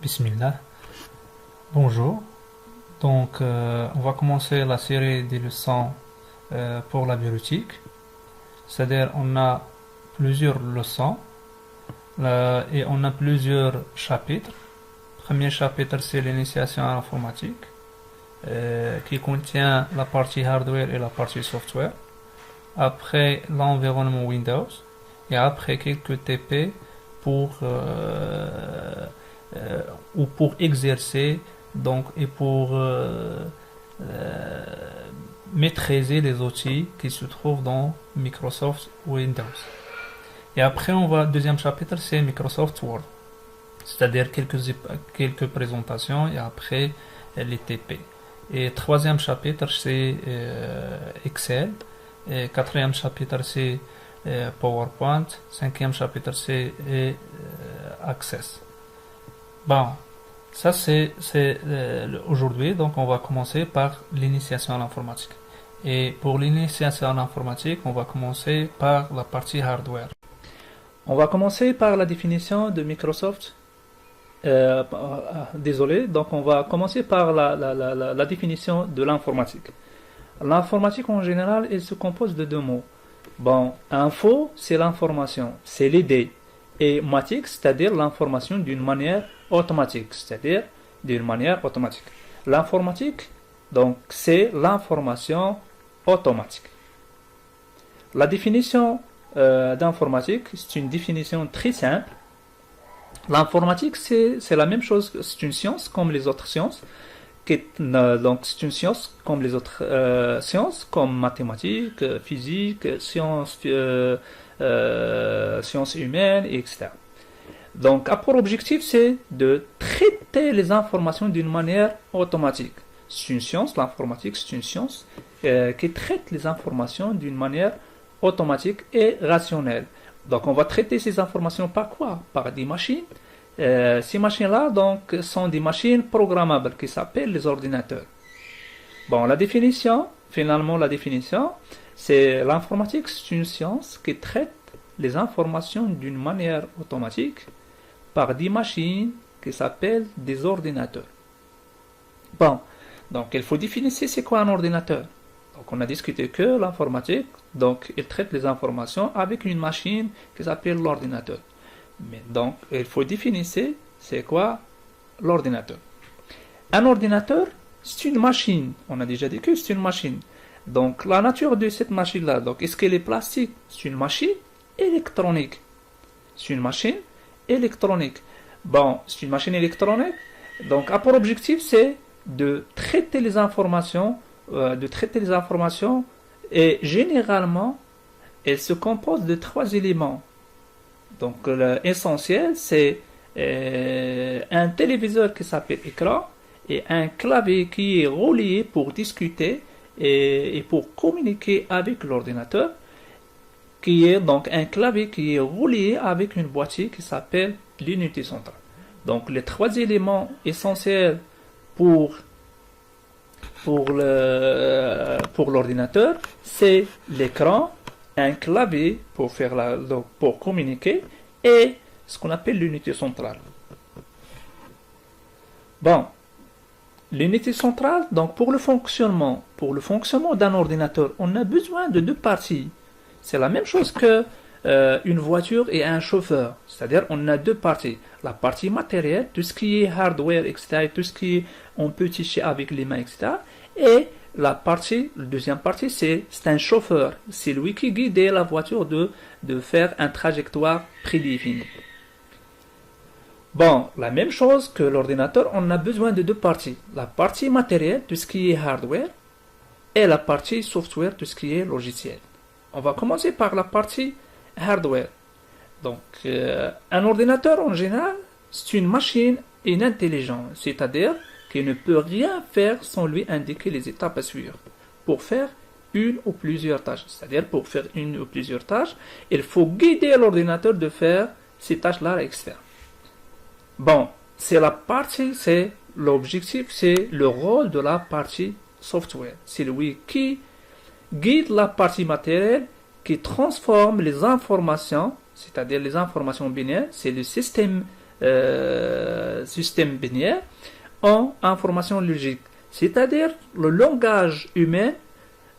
Bismillah. Bonjour. On va commencer la série des leçons pour la bureautique. C'est-à-dire, on a plusieurs leçons et on a plusieurs chapitres. Le premier chapitre, c'est l'initiation à l'informatique, qui contient la partie hardware et la partie software. Après, l'environnement Windows. Et après, quelques TP pour ou pour exercer et pour maîtriser les outils qui se trouvent dans Microsoft Windows. Et après, deuxième chapitre, c'est Microsoft Word, c'est-à-dire quelques présentations et après les TP. Et troisième chapitre, c'est Excel. Et quatrième chapitre, c'est PowerPoint. Cinquième chapitre, c'est Access. Bon, ça c'est aujourd'hui, donc on va commencer par l'initiation à l'informatique. Et pour l'initiation à l'informatique, on va commencer par la partie hardware. On va commencer par la définition de Microsoft. Désolé, donc on va commencer par la définition de l'informatique. L'informatique en général, elle se compose de deux mots. Bon, info, c'est l'information, c'est l'idée. Et matique, c'est-à-dire l'information d'une manière automatique, c'est-à-dire d'une manière automatique. L'informatique, donc, c'est l'information automatique. La définition d'informatique, c'est une définition très simple. L'informatique, c'est la même chose, c'est une science comme les autres sciences. Donc, c'est une science comme les autres sciences, comme mathématiques, physique, sciences humaines, etc. Donc, pour objectif, c'est de traiter les informations d'une manière automatique. C'est une science, l'informatique, c'est une science qui traite les informations d'une manière automatique et rationnelle. Donc, on va traiter ces informations par quoi? Par des machines. Ces machines-là, donc, sont des machines programmables qui s'appellent les ordinateurs. Bon, la définition, c'est l'informatique, c'est une science qui traite les informations d'une manière automatique par des machines qui s'appellent des ordinateurs. Bon, donc il faut définir c'est quoi un ordinateur. Donc on a discuté que l'informatique, donc il traite les informations avec une machine qui s'appelle l'ordinateur. Mais donc il faut définir c'est quoi l'ordinateur. Un ordinateur, c'est une machine. On a déjà dit que c'est une machine. Donc la nature de cette machine-là, donc est-ce qu'elle est plastique? C'est une machine électronique. C'est une machine électronique. Bon, c'est une machine électronique. Donc, pour objectif, c'est de traiter les informations, et généralement, elle se compose de trois éléments. Donc, l'essentiel, c'est un téléviseur qui s'appelle écran et un clavier qui est relié pour discuter et pour communiquer avec l'ordinateur, qui est donc un clavier qui est relié avec une boîtier qui s'appelle l'unité centrale. Donc les trois éléments essentiels pour l'ordinateur, c'est l'écran, un clavier pour communiquer et ce qu'on appelle l'unité centrale. Bon, l'unité centrale, donc pour le fonctionnement d'un ordinateur, on a besoin de deux parties. C'est la même chose que une voiture et un chauffeur. C'est-à-dire, on a deux parties. La partie matérielle, tout ce qui est hardware, etc., tout ce qui on peut toucher avec les mains, etc. Et la deuxième partie, c'est un chauffeur. C'est lui qui guide la voiture de faire une trajectoire prédéfinie. Bon, la même chose que l'ordinateur, on a besoin de deux parties. La partie matérielle, tout ce qui est hardware, et la partie software, tout ce qui est logiciel. On va commencer par la partie hardware. Donc, un ordinateur en général, c'est une machine inintelligente, c'est-à-dire qu'il ne peut rien faire sans lui indiquer les étapes à suivre pour faire une ou plusieurs tâches. C'est-à-dire, pour faire une ou plusieurs tâches, il faut guider l'ordinateur de faire ces tâches-là externes. Bon, c'est l'objectif, c'est le rôle de la partie software. C'est lui qui guide la partie matérielle, qui transforme les informations, c'est-à-dire les informations binaires, c'est le système système binaire en information logique. C'est-à-dire le langage humain,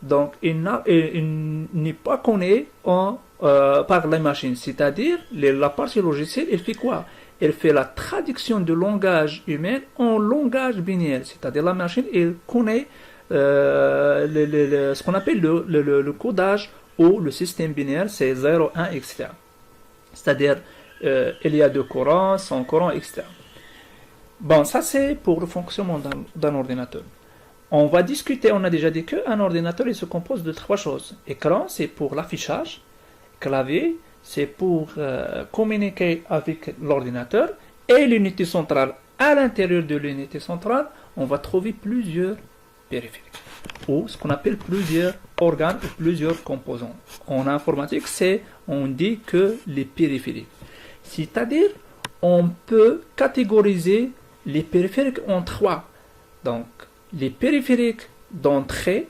donc il n'est pas connu par la machine. C'est-à-dire la partie logicielle, elle fait quoi? Elle fait la traduction du langage humain en langage binaire. C'est-à-dire la machine, elle connaît ce qu'on appelle le codage ou le système binaire, c'est 0, 1, etc. C'est-à-dire il y a deux courants, sans courant, etc. Bon, ça c'est pour le fonctionnement d'un ordinateur. On va discuter, on a déjà dit qu'un ordinateur il se compose de trois choses. Écran, c'est pour l'affichage. Clavier, c'est pour communiquer avec l'ordinateur. Et l'unité centrale. À l'intérieur de l'unité centrale, on va trouver plusieurs périphériques. Ou ce qu'on appelle plusieurs organes ou plusieurs composants. En informatique, on dit que les périphériques. C'est-à-dire, on peut catégoriser les périphériques en trois. Donc, les périphériques d'entrée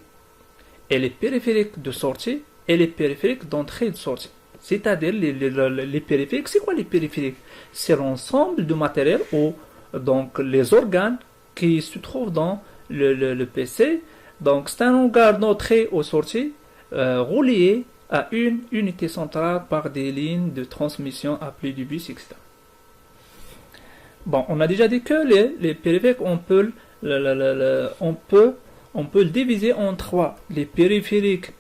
et les périphériques de sortie et les périphériques d'entrée et de sortie. C'est-à-dire, les périphériques, c'est quoi les périphériques? C'est l'ensemble du matériel ou donc les organes qui se trouvent dans le PC. Donc, c'est un organe d'entrée ou sortie relié à une unité centrale par des lignes de transmission appelées du bus, etc. Bon, on a déjà dit que les périphériques, on peut le diviser en trois. Les périphériques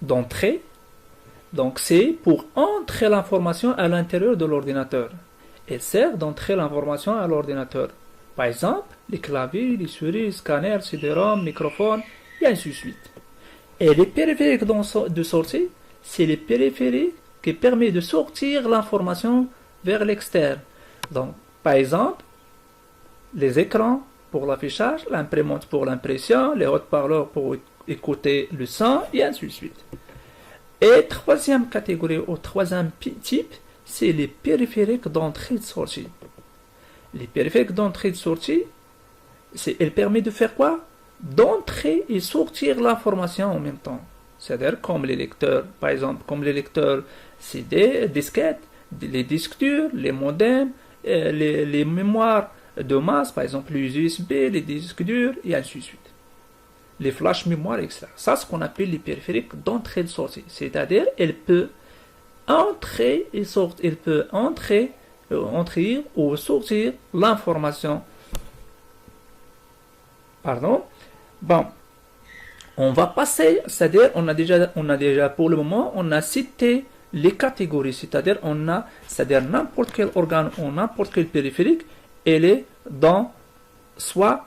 d'entrée, donc c'est pour entrer l'information à l'intérieur de l'ordinateur. Elle sert d'entrer l'information à l'ordinateur. Par exemple, les claviers, les souris, les scanners, CD-ROM, microphones, et ainsi de suite. Et les périphériques de sortie, c'est les périphériques qui permettent de sortir l'information vers l'externe. Donc, par exemple, les écrans pour l'affichage, l'imprimante pour l'impression, les haut-parleurs pour écouter le son, et ainsi de suite. Et troisième catégorie ou troisième type, c'est les périphériques d'entrée et de sortie. Les périphériques d'entrée et de sortie, elle permet de faire quoi? D'entrer et sortir l'information en même temps. C'est-à-dire comme les lecteurs, par exemple, comme les lecteurs CD, disquettes, les disques durs, les modems, les mémoires de masse, par exemple les USB, les disques durs, et ainsi de suite. Les flash mémoire, etc. Ça, c'est ce qu'on appelle les périphériques d'entrée et de sortie. C'est-à-dire, elle peut entrer et sortir, elle peut entrer ou sortir l'information. Pardon. Bon. On va passer, c'est-à-dire, on a déjà, pour le moment, on a cité les catégories, c'est-à-dire, n'importe quel organe ou n'importe quel périphérique, elle est dans soit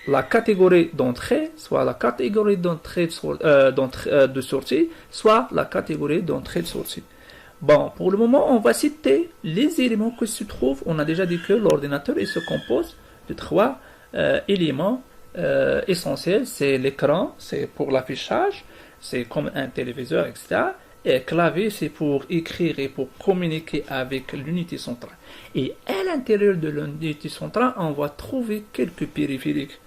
la catégorie d'entrée, soit la catégorie de sortie, soit la catégorie d'entrée de sortie. Bon, pour le moment, on va citer les éléments qui se trouvent. On a déjà dit que l'ordinateur il se compose de trois éléments essentiels. C'est l'écran, c'est pour l'affichage, c'est comme un téléviseur, etc. Et clavier, c'est pour écrire et pour communiquer avec l'unité centrale. Et à l'intérieur de l'unité centrale, on va trouver quelques périphériques,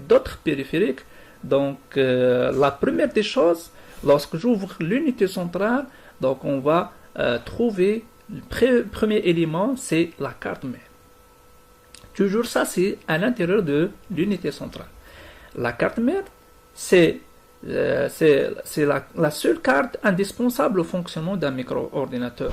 d'autres périphériques. Donc, la première des choses, lorsque j'ouvre l'unité centrale, donc on va trouver le premier élément, c'est la carte mère. Toujours ça, c'est à l'intérieur de l'unité centrale. La carte mère, c'est la seule carte indispensable au fonctionnement d'un micro-ordinateur.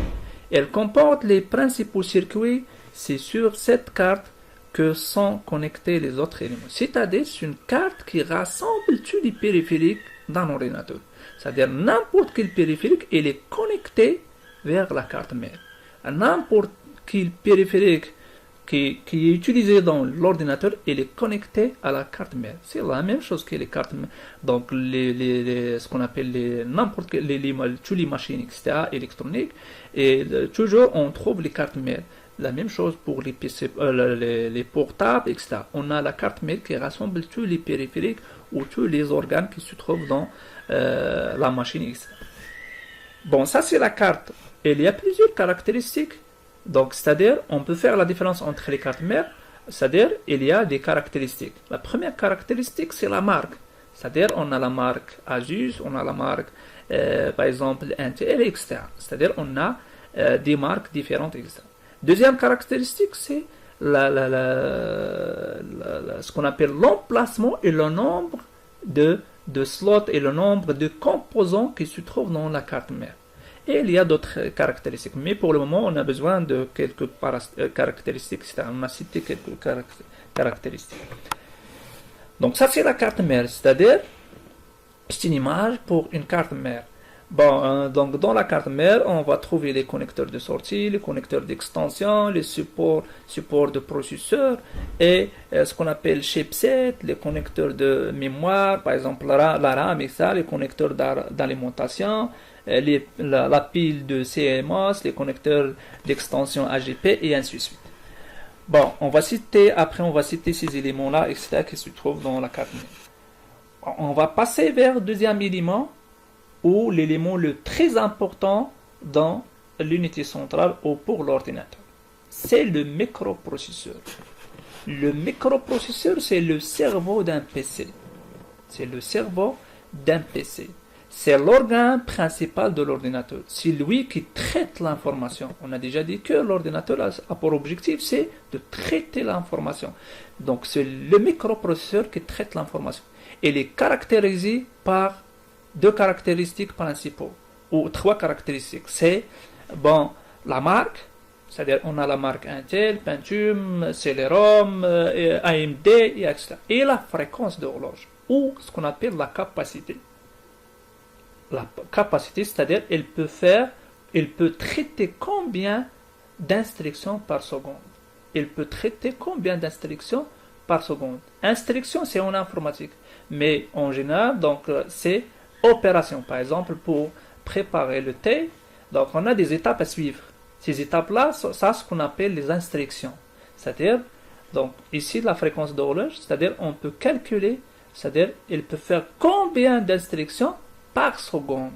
Elle comporte les principaux circuits. C'est sur cette carte que sont connectés les autres éléments. C'est-à-dire, c'est une carte qui rassemble tous les périphériques d'un ordinateur. C'est-à-dire, n'importe quel périphérique, il est connecté vers la carte mère. N'importe quel périphérique qui est utilisé dans l'ordinateur, il est connecté à la carte mère. C'est la même chose que les cartes mères. Donc, ce qu'on appelle n'importe quel, toutes les machines, etc., électroniques, et toujours on trouve les cartes mères. La même chose pour les PC, les portables, etc. On a la carte mère qui rassemble tous les périphériques ou tous les organes qui se trouvent dans la machine, etc. Bon, ça c'est la carte. Il y a plusieurs caractéristiques. Donc, c'est-à-dire, on peut faire la différence entre les cartes mères. C'est-à-dire, il y a des caractéristiques. La première caractéristique, c'est la marque. C'est-à-dire, on a la marque Asus, on a la marque, par exemple, Intel, etc. C'est-à-dire, on a des marques différentes, etc. Deuxième caractéristique, c'est ce qu'on appelle l'emplacement et le nombre de slots et le nombre de composants qui se trouvent dans la carte mère. Et il y a d'autres caractéristiques, mais pour le moment, on a besoin de quelques caractéristiques. On a cité quelques caractéristiques. Donc ça, c'est la carte mère, c'est-à-dire c'est une image pour une carte mère. Bon, donc dans la carte mère, on va trouver les connecteurs de sortie, les connecteurs d'extension, les supports de processeur et ce qu'on appelle chipset, les connecteurs de mémoire, par exemple la RAM et ça, les connecteurs d'alimentation, la pile de CMOS, les connecteurs d'extension AGP et ainsi de suite. Bon, après on va citer ces éléments-là, etc., qui se trouvent dans la carte mère. On va passer vers le deuxième élément, ou l'élément le très important dans l'unité centrale ou pour l'ordinateur. C'est le microprocesseur. Le microprocesseur, c'est le cerveau d'un PC. C'est le cerveau d'un PC. C'est l'organe principal de l'ordinateur. C'est lui qui traite l'information. On a déjà dit que l'ordinateur a pour objectif, c'est de traiter l'information. Donc c'est le microprocesseur qui traite l'information. Il est caractérisé par deux caractéristiques principaux, ou trois caractéristiques. C'est, bon, la marque, c'est-à-dire on a la marque Intel, Pentium, Celeron, AMD, etc. Et la fréquence d'horloge, ou ce qu'on appelle la capacité. La capacité, c'est-à-dire elle peut traiter combien d'instructions par seconde. Elle peut traiter combien d'instructions par seconde. Instruction, c'est en informatique, mais en général, donc c'est opération. Par exemple, pour préparer le thé, donc on a des étapes à suivre. Ces étapes-là, ça ce qu'on appelle les instructions. C'est-à-dire, donc ici la fréquence d'horloge, c'est-à-dire on peut calculer, c'est-à-dire il peut faire combien d'instructions par seconde.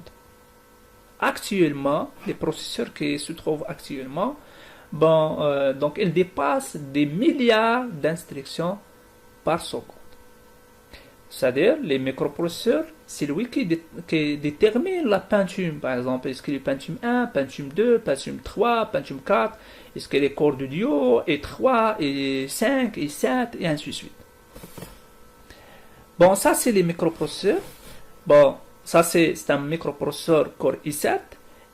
Actuellement, les processeurs qui se trouvent actuellement, bon, donc ils dépassent des milliards d'instructions par seconde. C'est-à-dire, les microprocesseurs, c'est lui qui détermine la Pentium, par exemple. Est-ce qu'il est Pentium 1, Pentium 2, Pentium 3, Pentium 4, est-ce qu'il est corps de duo, et 3, et 5, et 7, et ainsi de suite. Bon, ça, c'est les microprocesseurs. Bon, ça, c'est un microprocesseur Core i7.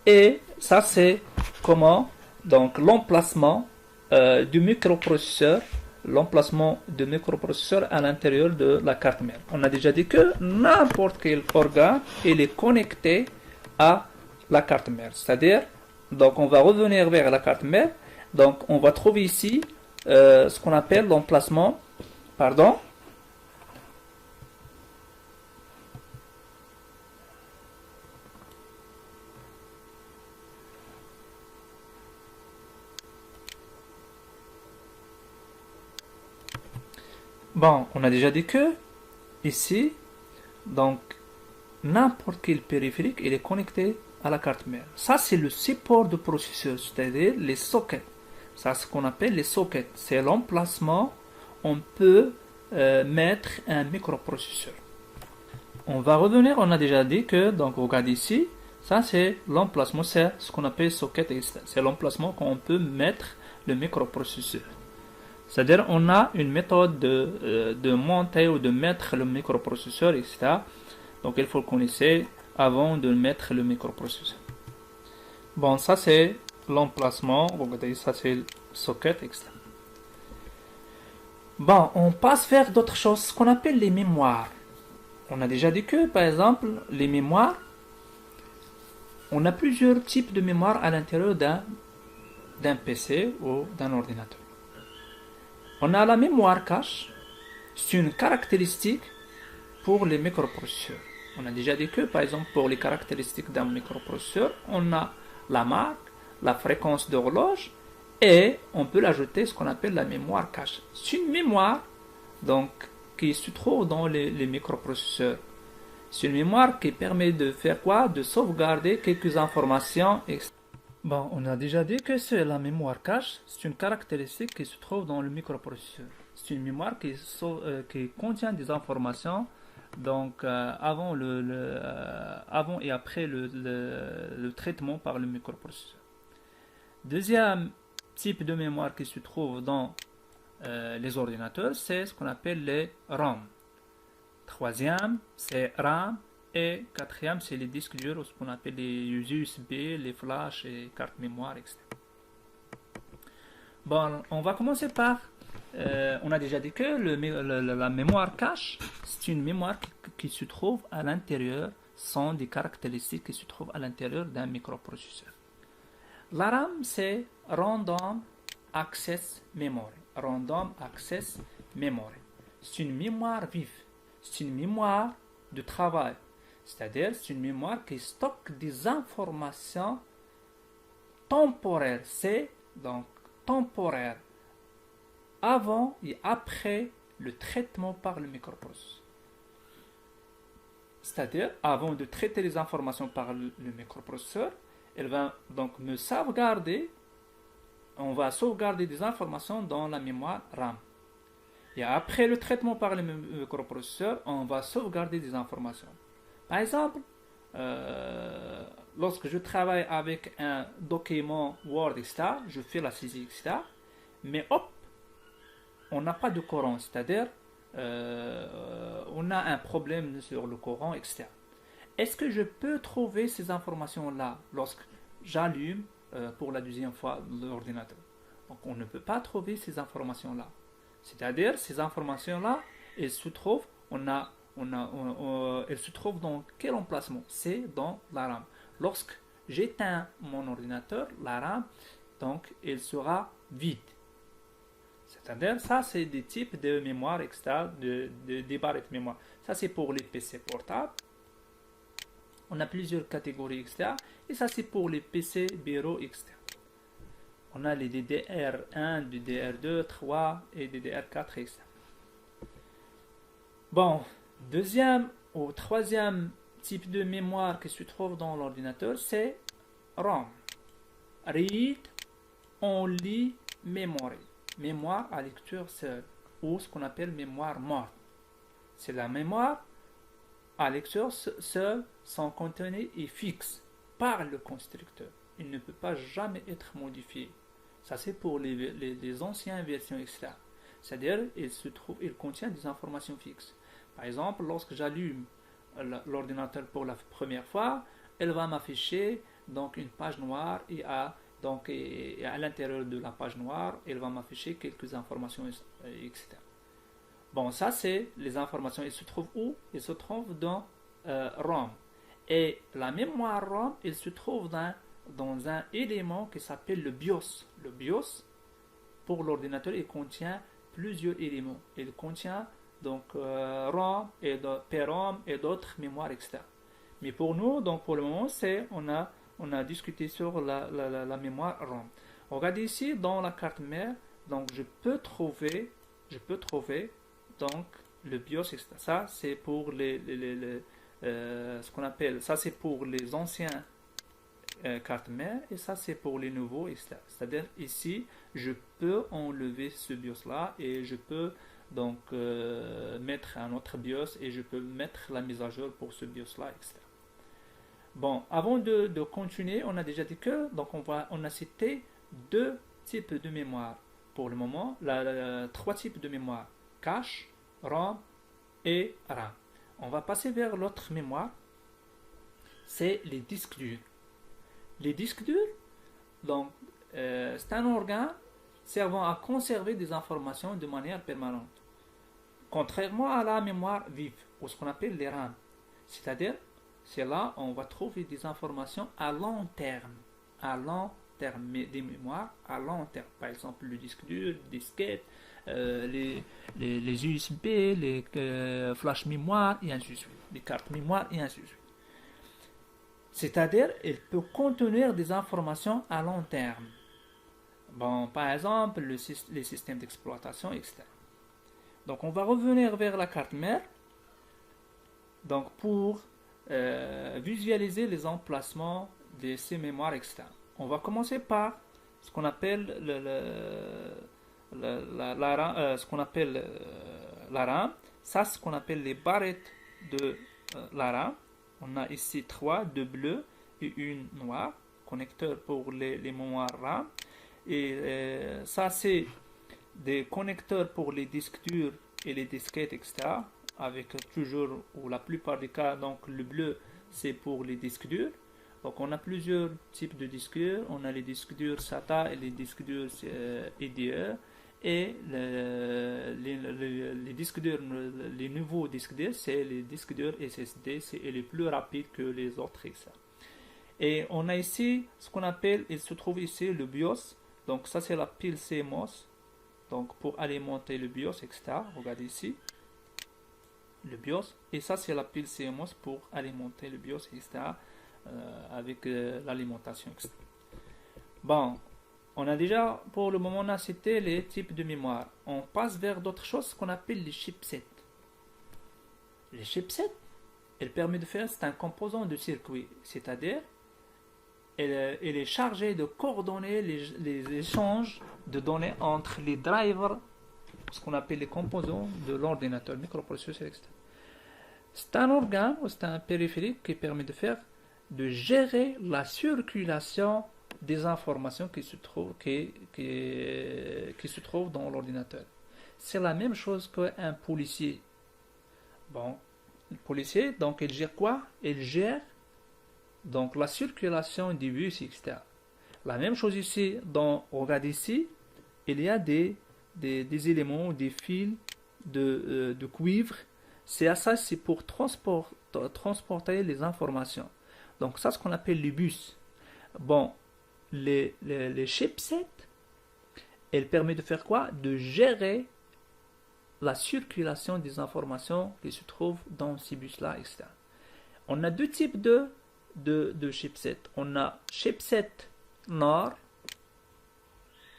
Et ça, c'est comment, donc, l'emplacement du microprocesseur, l'emplacement de microprocesseur à l'intérieur de la carte mère. On a déjà dit que n'importe quel organe il est connecté à la carte mère. C'est-à-dire, donc on va revenir vers la carte mère. Donc on va trouver ici ce qu'on appelle l'emplacement, pardon. Bon, on a déjà dit que ici, donc n'importe quel périphérique il est connecté à la carte mère. Ça c'est le support de processeur, c'est-à-dire les sockets. Ça c'est ce qu'on appelle les sockets. C'est l'emplacement où on peut mettre un microprocesseur. On va revenir, on a déjà dit que, donc regardez ici, ça c'est l'emplacement, c'est ce qu'on appelle socket externe. C'est l'emplacement qu'on peut mettre le microprocesseur. C'est-à-dire on a une méthode de monter ou de mettre le microprocesseur, etc. Donc il faut le connaître avant de mettre le microprocesseur. Bon, ça c'est l'emplacement. Regardez, ça c'est le socket externe. Bon, on passe vers d'autres choses, ce qu'on appelle les mémoires. On a déjà dit que, par exemple, les mémoires, on a plusieurs types de mémoire à l'intérieur d'un PC ou d'un ordinateur. On a la mémoire cache, c'est une caractéristique pour les microprocesseurs. On a déjà dit que, par exemple, pour les caractéristiques d'un microprocesseur, on a la marque, la fréquence d'horloge, et on peut l'ajouter ce qu'on appelle la mémoire cache. C'est une mémoire donc, qui se trouve dans les microprocesseurs. C'est une mémoire qui permet de faire quoi? De sauvegarder quelques informations. Bon, on a déjà dit que c'est la mémoire cache, c'est une caractéristique qui se trouve dans le microprocesseur. C'est une mémoire qui contient des informations donc avant et après le traitement par le microprocesseur. Deuxième type de mémoire qui se trouve dans les ordinateurs, c'est ce qu'on appelle les RAM. Troisième, c'est RAM. Et quatrième, c'est les disques durs, ce qu'on appelle les USB, les flashs et cartes mémoire, etc. Bon, on va commencer par... on a déjà dit que la mémoire cache, c'est une mémoire qui se trouve à l'intérieur, sont des caractéristiques qui se trouvent à l'intérieur d'un microprocesseur. La RAM, c'est Random Access Memory. Random Access Memory. C'est une mémoire vive. C'est une mémoire de travail. C'est-à-dire, c'est une mémoire qui stocke des informations temporaires. C'est donc temporaire avant et après le traitement par le microprocesseur. C'est-à-dire, avant de traiter les informations par le microprocesseur, elle va donc me sauvegarder. On va sauvegarder des informations dans la mémoire RAM. Et après le traitement par le microprocesseur, on va sauvegarder des informations. Par exemple, lorsque je travaille avec un document Word, etc., je fais la saisie, etc., mais hop, on n'a pas de courant, c'est-à-dire on a un problème sur le courant, etc. Est-ce que je peux trouver ces informations-là lorsque j'allume pour la deuxième fois l'ordinateur? Donc on ne peut pas trouver ces informations-là. C'est-à-dire ces informations-là, elles se trouvent, elles se trouvent dans quel emplacement? C'est dans la RAM. Lorsque j'éteins mon ordinateur, la RAM, donc elle sera vide. C'est-à-dire, ça c'est des types de mémoire, etc., des barres de mémoire. Ça c'est pour les PC portables. On a plusieurs catégories, etc. Et ça c'est pour les PC bureaux, etc. On a les DDR1, DDR2, 3 et DDR4, etc. Bon, deuxième ou troisième type de mémoire qui se trouve dans l'ordinateur, c'est RAM. Read Only Memory. Mémoire à lecture seule, ou ce qu'on appelle mémoire morte. C'est la mémoire à lecture seule, son contenu est fixe par le constructeur. Il ne peut pas jamais être modifié. Ça c'est pour les anciennes versions, etc. C'est-à-dire, il contient des informations fixes. Par exemple, lorsque j'allume l'ordinateur pour la première fois, elle va m'afficher donc une page noire et à l'intérieur de la page noire, elle va m'afficher quelques informations, etc. Bon, ça c'est les informations. Elles se trouvent où? Elles se trouvent dans RAM. Et la mémoire RAM, elle se trouve dans un élément qui s'appelle le BIOS. Le BIOS, pour l'ordinateur, il contient plusieurs éléments. Il contient donc RAM et PROM et d'autres mémoires, etc. Mais pour nous, donc pour le moment, on a discuté sur la mémoire RAM. Regardez ici dans la carte mère, donc je peux trouver donc le BIOS, etc. Ça c'est pour ce qu'on appelle, ça c'est pour les anciens cartes mère et ça c'est pour les nouveaux, etc. C'est-à-dire ici, je peux enlever ce BIOS là et je peux donc mettre un autre BIOS et je peux mettre la mise à jour pour ce BIOS là, etc. Bon, avant de continuer, on a déjà dit que donc on a cité deux types de mémoire pour le moment, trois types de mémoire: cache, RAM et RAM. On va passer vers l'autre mémoire, c'est les disques durs. Les disques durs, donc c'est un organe servant à conserver des informations de manière permanente, contrairement à la mémoire vive ou ce qu'on appelle les RAM. C'est-à-dire, c'est là où on va trouver des informations à long terme, mais des mémoires à long terme. Par exemple, le disque dur, les disquettes, les USB, les flash mémoire et ainsi de suite, les cartes mémoire et ainsi de suite. C'est-à-dire, il peut contenir des informations à long terme. Bon, par exemple, les systèmes d'exploitation, etc. Donc, on va revenir vers la carte mère. Donc, pour visualiser les emplacements de ces mémoires externes. On va commencer par ce qu'on appelle ce qu'on appelle la RAM. Ça, ce qu'on appelle les barrettes de la RAM. On a ici 3, 2 bleus et une noire, connecteur pour les mémoires RAM. Et ça, c'est des connecteurs pour les disques durs et les disquettes, etc. Avec toujours, ou la plupart des cas, donc le bleu, c'est pour les disques durs. Donc on a plusieurs types de disques durs. On a les disques durs SATA et les disques durs EDE. Et les disques durs, les nouveaux disques durs, c'est les disques durs SSD, c'est les plus rapides que les autres, etc. Et on a ici ce qu'on appelle, il se trouve ici le BIOS. Donc ça c'est la pile CMOS. Donc pour alimenter le BIOS, etc. Regardez ici le BIOS. Et ça c'est la pile CMOS pour alimenter le BIOS, etc. Avec l'alimentation, etc. Bon, on a déjà, pour le moment, on a cité les types de mémoire. On passe vers d'autres choses qu'on appelle les chipsets. Les chipsets, elles permettent de faire, c'est un composant de circuit, c'est-à-dire, elle est chargée de coordonner les échanges de données entre les drivers, ce qu'on appelle les composants de l'ordinateur, microprocesseur, etc. C'est un organe ou c'est un périphérique qui permet de faire, de gérer la circulation des informations qui se trouvent, qui se trouvent dans l'ordinateur. C'est la même chose qu'un policier. Bon, le policier, donc il gère quoi? Il gère donc la circulation des bus, etc. La même chose ici, on regarde ici, il y a des éléments, des fils de cuivre. C'est pour transporter les informations. Donc ça, c'est ce qu'on appelle les bus. Bon, les chipsets, elles permettent de faire quoi? De gérer la circulation des informations qui se trouvent dans ces bus-là, etc. On a deux types de chipsets. On a chipset nord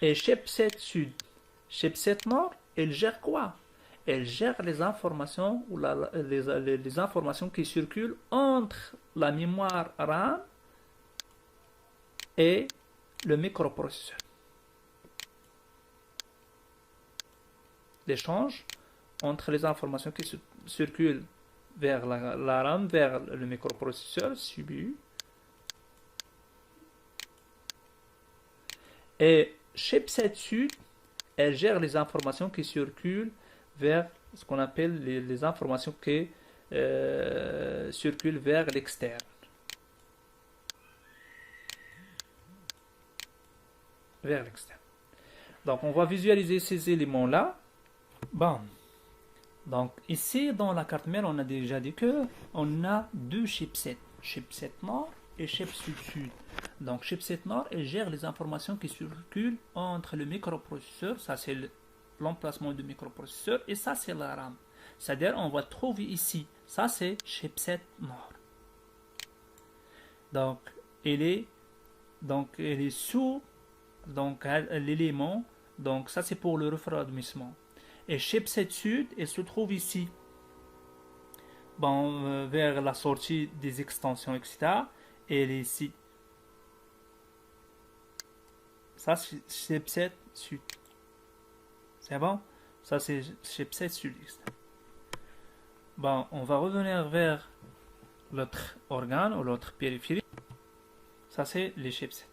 et chipset sud. Chipset nord, elle gère quoi? Elle gère les informations ou les informations qui circulent entre la mémoire RAM et le microprocesseur. L'échange entre les informations qui circulent vers la RAM, vers le microprocesseur subit. Et chipset sud, elle gère les informations qui circulent vers ce qu'on appelle les informations qui circulent vers l'externe. Vers l'externe. Donc on va visualiser ces éléments-là. Bon. Donc ici dans la carte mère, on a déjà dit que on a deux chipsets, chipset nord et chipset sud. Donc chipset nord, elle gère les informations qui circulent entre le microprocesseur, ça c'est l'emplacement du microprocesseur, et ça c'est la RAM. C'est-à-dire on va trouver ici, ça c'est chipset nord. Donc elle est sous l'élément, donc ça c'est pour le refroidissement. Et chipset sud, elle se trouve ici, bon, vers la sortie des extensions, etc. Et elle est ici. Ça c'est chipset sud. C'est bon? Ça c'est chipset sud. Bon, on va revenir vers l'autre organe ou l'autre périphérie. Ça c'est les chipsets.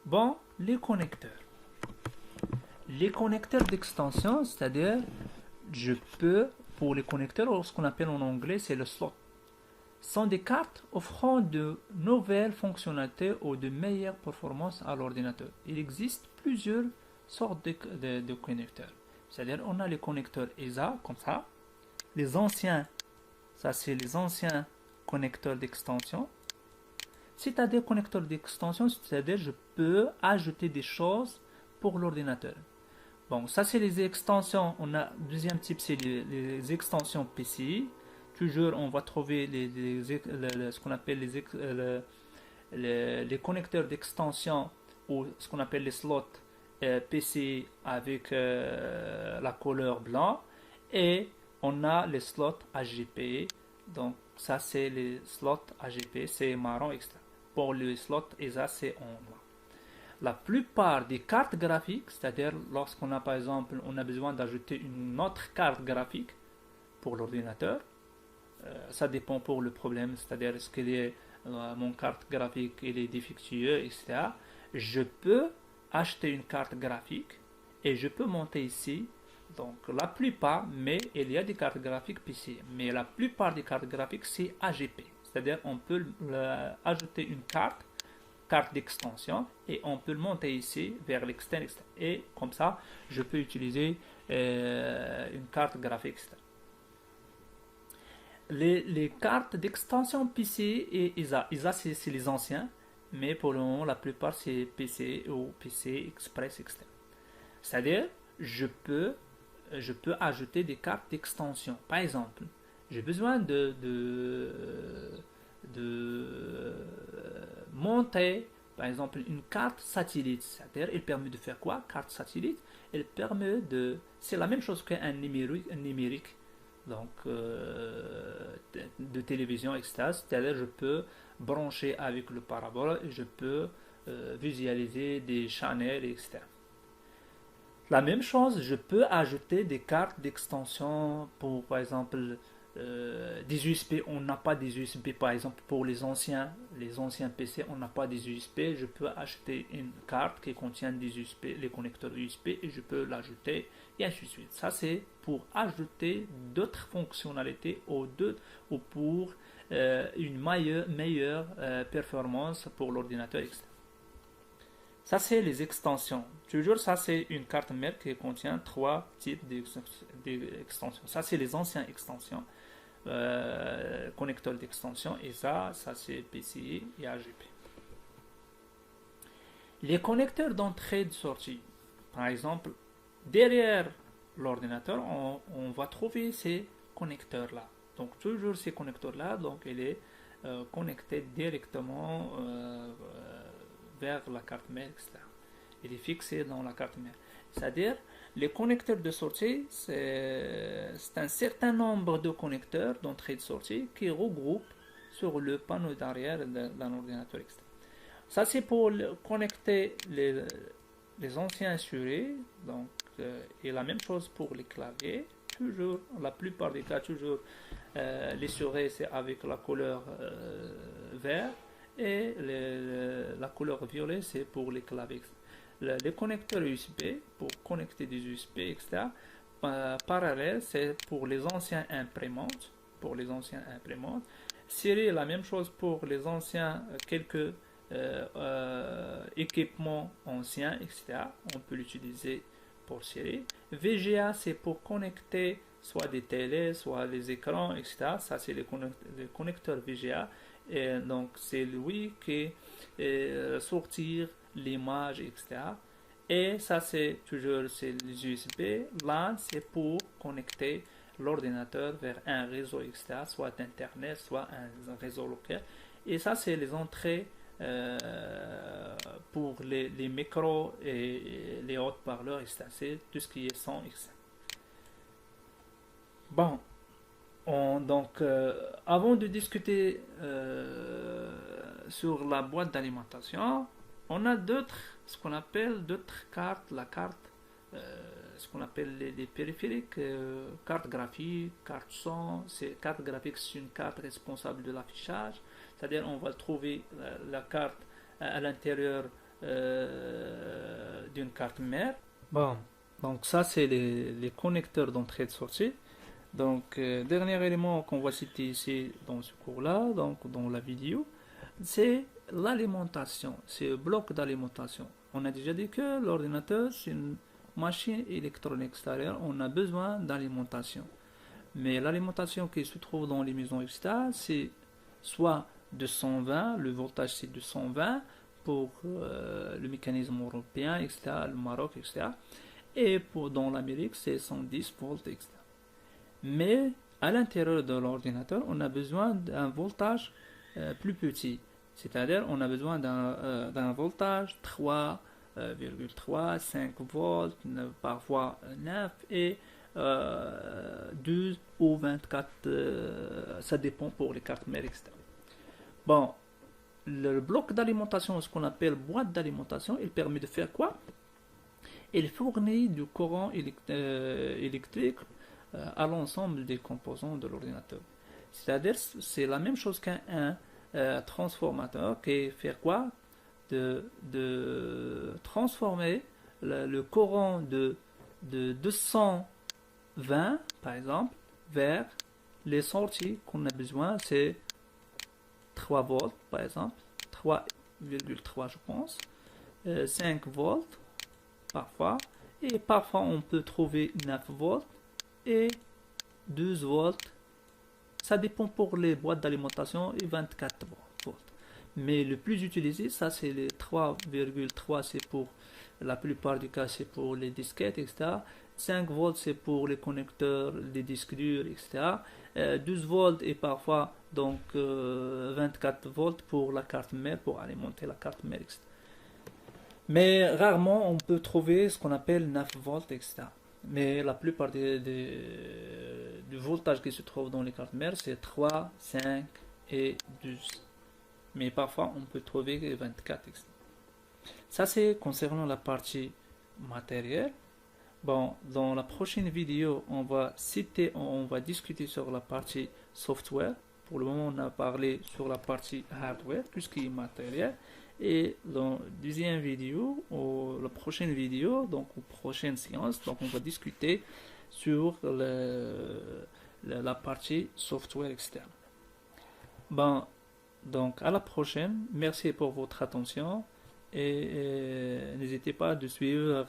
Bon, les connecteurs. Les connecteurs d'extension, c'est-à-dire, je peux, pour les connecteurs, ce qu'on appelle en anglais, c'est le slot, sont des cartes offrant de nouvelles fonctionnalités ou de meilleures performances à l'ordinateur. Il existe plusieurs sortes de connecteurs. C'est-à-dire, on a les connecteurs ESA, comme ça. Les anciens, ça c'est les anciens connecteurs d'extension. C'est-à-dire, connecteurs d'extension, c'est-à-dire, je peux ajouter des choses pour l'ordinateur. Bon, ça c'est les extensions. On a deuxième type, c'est les extensions PCI. Toujours, on va trouver ce qu'on appelle les connecteurs d'extension ou ce qu'on appelle les slots PCI avec la couleur blanc. Et on a les slots AGP. Donc, ça c'est les slots AGP, c'est marron, etc. Pour les slots ESA, c'est en noir. La plupart des cartes graphiques, c'est-à-dire lorsqu'on a par exemple, on a besoin d'ajouter une autre carte graphique pour l'ordinateur, ça dépend pour le problème, c'est-à-dire est-ce que mon carte graphique il est défectueux, etc. Je peux acheter une carte graphique et je peux monter ici. Donc la plupart, mais il y a des cartes graphiques PC, mais la plupart des cartes graphiques c'est AGP. C'est-à-dire on peut ajouter une carte d'extension et on peut le monter ici vers l'externe et comme ça je peux utiliser une carte graphique externe. Les cartes d'extension PC et ISA c'est les anciens, mais pour le moment la plupart c'est PC ou PC Express externe. C'est-à-dire je peux ajouter des cartes d'extension. Par exemple, j'ai besoin de monter, par exemple, une carte satellite. C'est-à-dire, elle permet de faire quoi? Carte satellite, elle permet de... C'est la même chose qu'un numérique donc, de télévision, etc. C'est-à-dire, je peux brancher avec le parabole et je peux visualiser des chaînes, etc. La même chose, je peux ajouter des cartes d'extension pour, par exemple, des USB. On n'a pas des USB, par exemple, pour les anciens PC, on n'a pas des USB. Je peux acheter une carte qui contient des USB, les connecteurs USB, et je peux l'ajouter, et ainsi de suite. Ça, c'est pour ajouter d'autres fonctionnalités ou pour une meilleure performance pour l'ordinateur externe. Ça, c'est les extensions. Toujours, ça, c'est une carte mère qui contient 3 types d'extensions. Ça, c'est les anciennes extensions, connecteurs d'extension. Et ça c'est PCI et AGP. Les connecteurs d'entrée et de sortie. Par exemple, derrière l'ordinateur, on va trouver ces connecteurs-là. Donc, toujours ces connecteurs-là, donc, il est connecté directement vers la carte mère, etc. Il est fixé dans la carte mère. C'est-à-dire, les connecteurs de sortie, c'est un certain nombre de connecteurs d'entrée et de sortie qui regroupent sur le panneau d'arrière d'un ordinateur externe. Ça, c'est pour connecter les anciens souris. Donc, et la même chose pour les claviers. Toujours, la plupart des cas, toujours, les souris, c'est avec la couleur vert. Et la couleur violet, c'est pour les claviers. Les connecteurs USB, pour connecter des USB, etc. Parallèle, c'est pour les anciens imprimantes. Série, la même chose pour les anciens, quelques équipements anciens, etc. On peut l'utiliser pour série. VGA, c'est pour connecter soit des télés, soit des écrans, etc. Ça, c'est les connecteurs VGA. Et donc, c'est lui qui sortir l'image, etc. Et ça, c'est toujours les USB. LAN, c'est pour connecter l'ordinateur vers un réseau, etc. Soit Internet, soit un réseau local. Et ça, c'est les entrées pour les micros et les haut-parleurs, etc. C'est tout ce qui est son, etc. Bon. Donc, avant de discuter sur la boîte d'alimentation, on a ce qu'on appelle d'autres cartes, ce qu'on appelle les périphériques, carte graphique, carte son. Carte graphique, c'est une carte responsable de l'affichage, c'est-à-dire on va trouver la carte à l'intérieur d'une carte mère. Bon, donc ça c'est les connecteurs d'entrée et de sortie. Donc, dernier élément qu'on va citer ici dans ce cours-là, donc dans la vidéo, c'est l'alimentation, c'est le bloc d'alimentation. On a déjà dit que l'ordinateur, c'est une machine électronique, c'est-à-dire on a besoin d'alimentation. Mais l'alimentation qui se trouve dans les maisons, etc., c'est soit de 120, le voltage c'est de 120 pour le mécanisme européen, etc., le Maroc, etc. Et dans l'Amérique, c'est 110 volts, etc. Mais à l'intérieur de l'ordinateur, on a besoin d'un voltage plus petit. C'est-à-dire, on a besoin d'un voltage 3,3, 5 volts, parfois 9 et 12 ou 24, ça dépend pour les cartes mères, etc. Bon, le bloc d'alimentation, ce qu'on appelle boîte d'alimentation, il permet de faire quoi? Il fournit du courant électrique à l'ensemble des composants de l'ordinateur. C'est-à-dire, c'est la même chose qu'un transformateur qui fait quoi? de transformer le courant de 220, par exemple, vers les sorties qu'on a besoin, c'est 3 volts, par exemple, 3,3 je pense, 5 volts parfois, et parfois on peut trouver 9 volts et 12 volts. Ça dépend pour les boîtes d'alimentation et 24 volts. Mais le plus utilisé, ça c'est les 3,3, c'est pour la plupart du cas, c'est pour les disquettes, etc. 5 volts, c'est pour les connecteurs, les disques durs, etc. 12 volts et parfois donc 24 volts pour la carte mère, pour alimenter la carte mère, etc. Mais rarement on peut trouver ce qu'on appelle 9 volts, etc. Mais la plupart du voltage qui se trouve dans les cartes mères, c'est 3, 5 et 12. Mais parfois on peut trouver 24, etc. Ça c'est concernant la partie matérielle. Bon, dans la prochaine vidéo, on va discuter sur la partie software. Pour le moment, on a parlé sur la partie hardware, tout ce qui est matériel. Et dans la deuxième vidéo, ou la prochaine vidéo, donc aux prochaines séances, donc on va discuter sur la partie software externe. Bon, donc à la prochaine. Merci pour votre attention et n'hésitez pas de suivre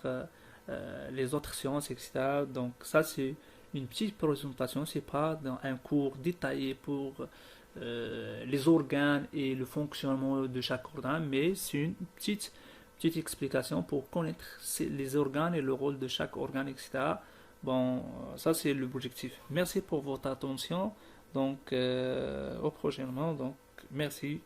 les autres séances, etc. Donc ça c'est une petite présentation, c'est pas dans un cours détaillé pour les organes et le fonctionnement de chaque organe, mais c'est une petite explication pour connaître les organes et le rôle de chaque organe, etc. Bon, ça c'est l'objectif. Merci pour votre attention. Donc, au prochainement. Donc, merci.